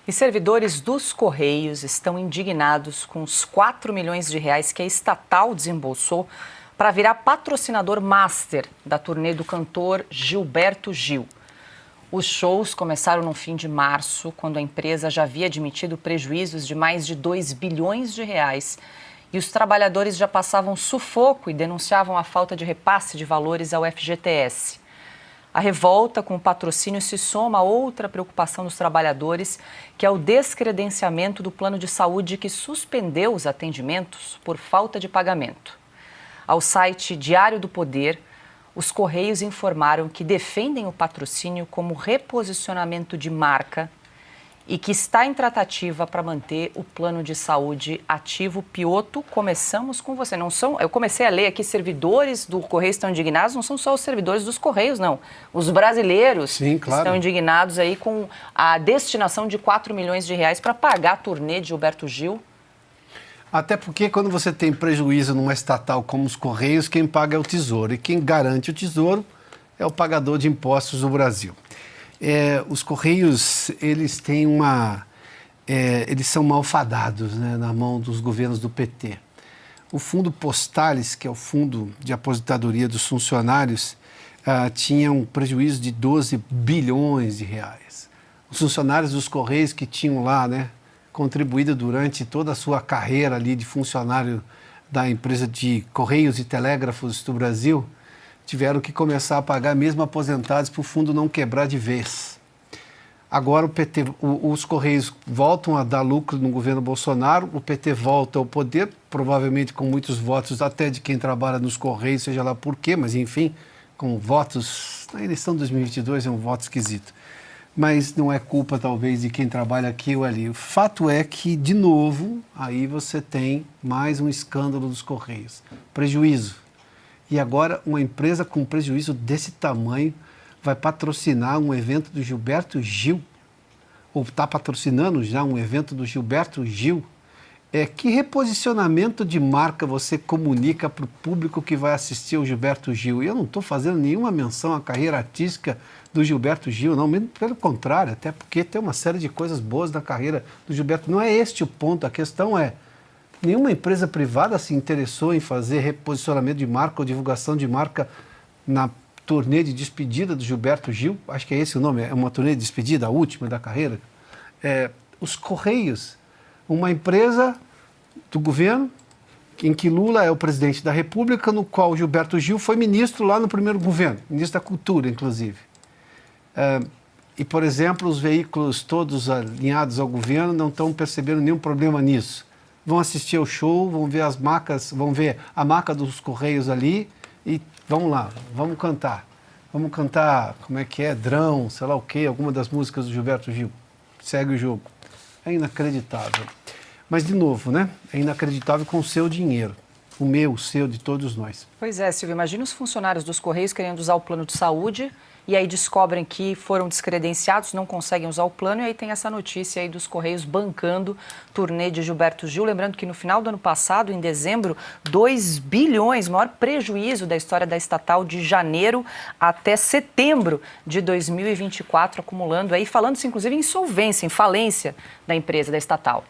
E servidores dos Correios estão indignados com os 4 milhões de reais que a estatal desembolsou para virar patrocinador master da turnê do cantor Gilberto Gil. Os shows começaram no fim de março, quando a empresa já havia admitido prejuízos de mais de 2 bilhões de reais. E os trabalhadores já passavam sufoco e denunciavam a falta de repasse de valores ao FGTS. A revolta com o patrocínio se soma a outra preocupação dos trabalhadores, que é o descredenciamento do plano de saúde que suspendeu os atendimentos por falta de pagamento. Ao site Diário do Poder, os Correios informaram que defendem o patrocínio como reposicionamento de marca e que está em tratativa para manter o plano de saúde ativo. Piotto, começamos com você. Eu comecei a ler aqui, servidores do Correio estão indignados, não são só os servidores dos Correios, não. Os brasileiros Sim, claro, estão indignados aí com a destinação de 4 milhões de reais para pagar a turnê de Gilberto Gil. Até porque quando você tem prejuízo numa estatal como os Correios, quem paga é o Tesouro. E quem garante o Tesouro é o pagador de impostos do Brasil. Os Correios, eles têm eles são malfadados, né, na mão dos governos do PT. O Fundo Postales, que é o fundo de aposentadoria dos funcionários, tinha um prejuízo de 12 bilhões de reais. Os funcionários dos Correios que tinham lá, né, contribuído durante toda a sua carreira ali de funcionário da empresa de Correios e Telégrafos do Brasil, tiveram que começar a pagar mesmo aposentados para o fundo não quebrar de vez. Agora o PT, os Correios voltam a dar lucro no governo Bolsonaro, o PT volta ao poder, provavelmente com muitos votos até de quem trabalha nos Correios, seja lá por quê, mas enfim, com votos, na eleição de 2022 é um voto esquisito. Mas não é culpa talvez de quem trabalha aqui ou ali. O fato é que, de novo, aí você tem mais um escândalo dos Correios. Prejuízo. E agora uma empresa com prejuízo desse tamanho vai patrocinar um evento do Gilberto Gil, ou está patrocinando já um evento do Gilberto Gil. Que reposicionamento de marca você comunica para o público que vai assistir ao Gilberto Gil? E eu não estou fazendo nenhuma menção à carreira artística do Gilberto Gil, não, mesmo pelo contrário, até porque tem uma série de coisas boas na carreira do Gilberto. Não é este o ponto, a questão é: nenhuma empresa privada se interessou em fazer reposicionamento de marca ou divulgação de marca na turnê de despedida do Gilberto Gil. Acho que é esse o nome, é uma turnê de despedida, a última da carreira. Os Correios, uma empresa do governo em que Lula é o presidente da República, no qual Gilberto Gil foi ministro lá no primeiro governo, ministro da Cultura, inclusive. E, por exemplo, os veículos todos alinhados ao governo não estão percebendo nenhum problema nisso. Vão assistir ao show, vão ver as marcas, vão ver a marca dos Correios ali e vamos lá, vamos cantar. Vamos cantar, como é que é, Drão, sei lá o quê, alguma das músicas do Gilberto Gil. Segue o jogo. É inacreditável. Mas, de novo, né? É inacreditável com o seu dinheiro. O meu, o seu, de todos nós. Pois é, Silvia, imagina os funcionários dos Correios querendo usar o plano de saúde e aí descobrem que foram descredenciados, não conseguem usar o plano, e aí tem essa notícia aí dos Correios bancando turnê de Gilberto Gil. Lembrando que no final do ano passado, em dezembro, 2 bilhões, maior prejuízo da história da estatal, de janeiro até setembro de 2024, acumulando aí, falando-se inclusive em insolvência, em falência da empresa, da estatal.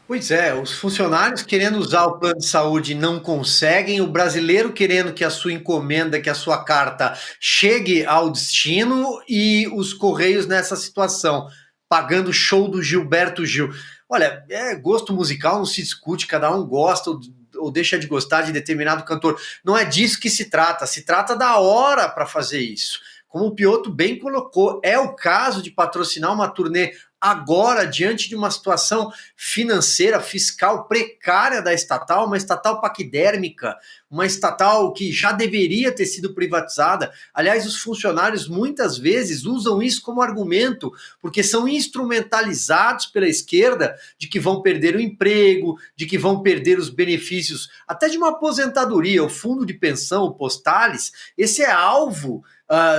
Pois é, os funcionários querendo usar o plano de saúde não conseguem, o brasileiro querendo que a sua encomenda, que a sua carta chegue ao destino, e os Correios nessa situação, pagando o show do Gilberto Gil. Olha, gosto musical não se discute, cada um gosta ou deixa de gostar de determinado cantor. Não é disso que se trata da hora para fazer isso. Como o Piotto bem colocou, é o caso de patrocinar uma turnê agora, diante de uma situação financeira, fiscal precária da estatal, uma estatal paquidérmica, uma estatal que já deveria ter sido privatizada. Aliás, os funcionários muitas vezes usam isso como argumento, porque são instrumentalizados pela esquerda de que vão perder o emprego, de que vão perder os benefícios, até de uma aposentadoria. O fundo de pensão, o Postales, esse é alvo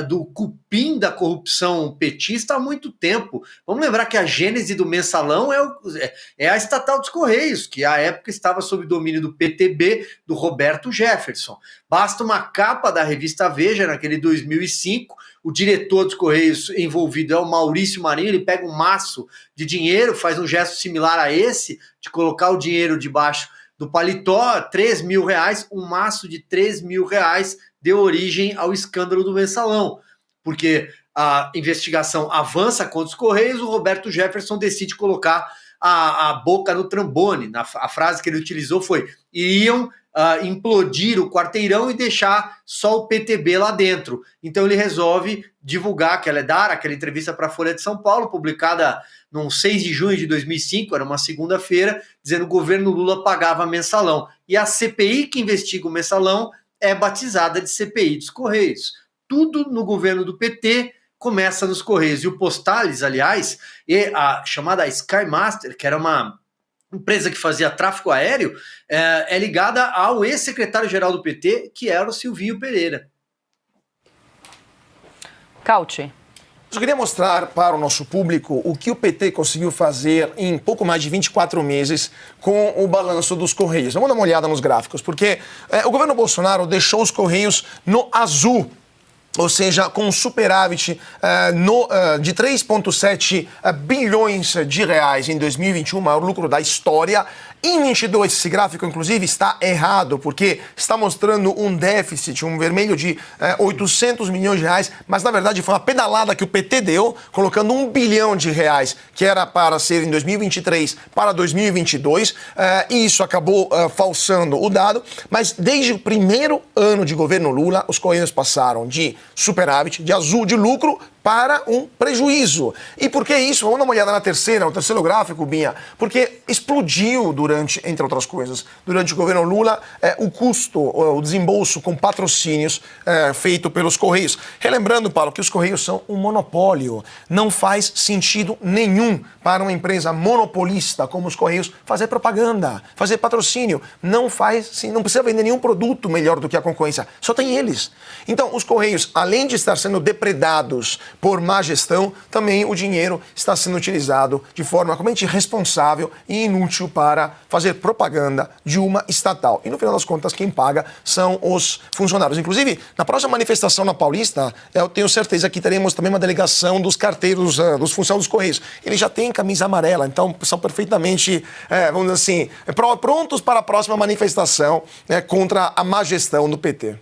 do cupim da corrupção petista há muito tempo. Vamos lembrar que a gênese do Mensalão é a estatal dos Correios, que à época estava sob domínio do PTB, do Roberto Jefferson. Basta uma capa da revista Veja, naquele 2005, o diretor dos Correios envolvido é o Maurício Marinho, ele pega um maço de dinheiro, faz um gesto similar a esse, de colocar o dinheiro debaixo do paletó, 3 mil reais, um maço de 3 mil reais deu origem ao escândalo do Mensalão, porque a investigação avança contra os Correios, o Roberto Jefferson decide colocar a boca no trombone. A frase que ele utilizou foi: iriam implodir o quarteirão e deixar só o PTB lá dentro. Então ele resolve divulgar, dar aquela entrevista para a Folha de São Paulo, publicada no 6 de junho de 2005, era uma segunda-feira, dizendo que o governo Lula pagava mensalão. E a CPI que investiga o mensalão é batizada de CPI dos Correios. Tudo no governo do PT começa nos Correios. E o Postales, aliás, e a chamada Skymaster, que era uma empresa que fazia tráfego aéreo, é ligada ao ex-secretário-geral do PT, que era o Silvinho Pereira. Cauti. Eu queria mostrar para o nosso público o que o PT conseguiu fazer em pouco mais de 24 meses com o balanço dos Correios. Vamos dar uma olhada nos gráficos, porque o governo Bolsonaro deixou os Correios no azul, ou seja, com um superávit de 3,7 bilhões de reais em 2021, o maior lucro da história. Em 22, esse gráfico, inclusive, está errado, porque está mostrando um déficit, um vermelho de 800 milhões de reais, mas, na verdade, foi uma pedalada que o PT deu, colocando 1 bilhão de reais, que era para ser em 2023 para 2022, e isso acabou falsando o dado, mas desde o primeiro ano de governo Lula, os Correios passaram de superávit, de azul, de lucro, para um prejuízo. E por que isso? Vamos dar uma olhada no terceiro gráfico, Binha, porque explodiu entre outras coisas, durante o governo Lula, o custo, o desembolso com patrocínios feito pelos Correios. Relembrando, Paulo, que os Correios são um monopólio. Não faz sentido nenhum para uma empresa monopolista como os Correios fazer propaganda, fazer patrocínio. Não precisa vender nenhum produto melhor do que a concorrência. Só tem eles. Então, os Correios, além de estar sendo depredados por má gestão, também o dinheiro está sendo utilizado de forma completamente irresponsável e inútil para fazer propaganda de uma estatal. E no final das contas, quem paga são os funcionários. Inclusive, na próxima manifestação na Paulista, eu tenho certeza que teremos também uma delegação dos carteiros, dos funcionários dos Correios. Eles já têm camisa amarela, então são perfeitamente, vamos dizer assim, prontos para a próxima manifestação contra a má gestão do PT.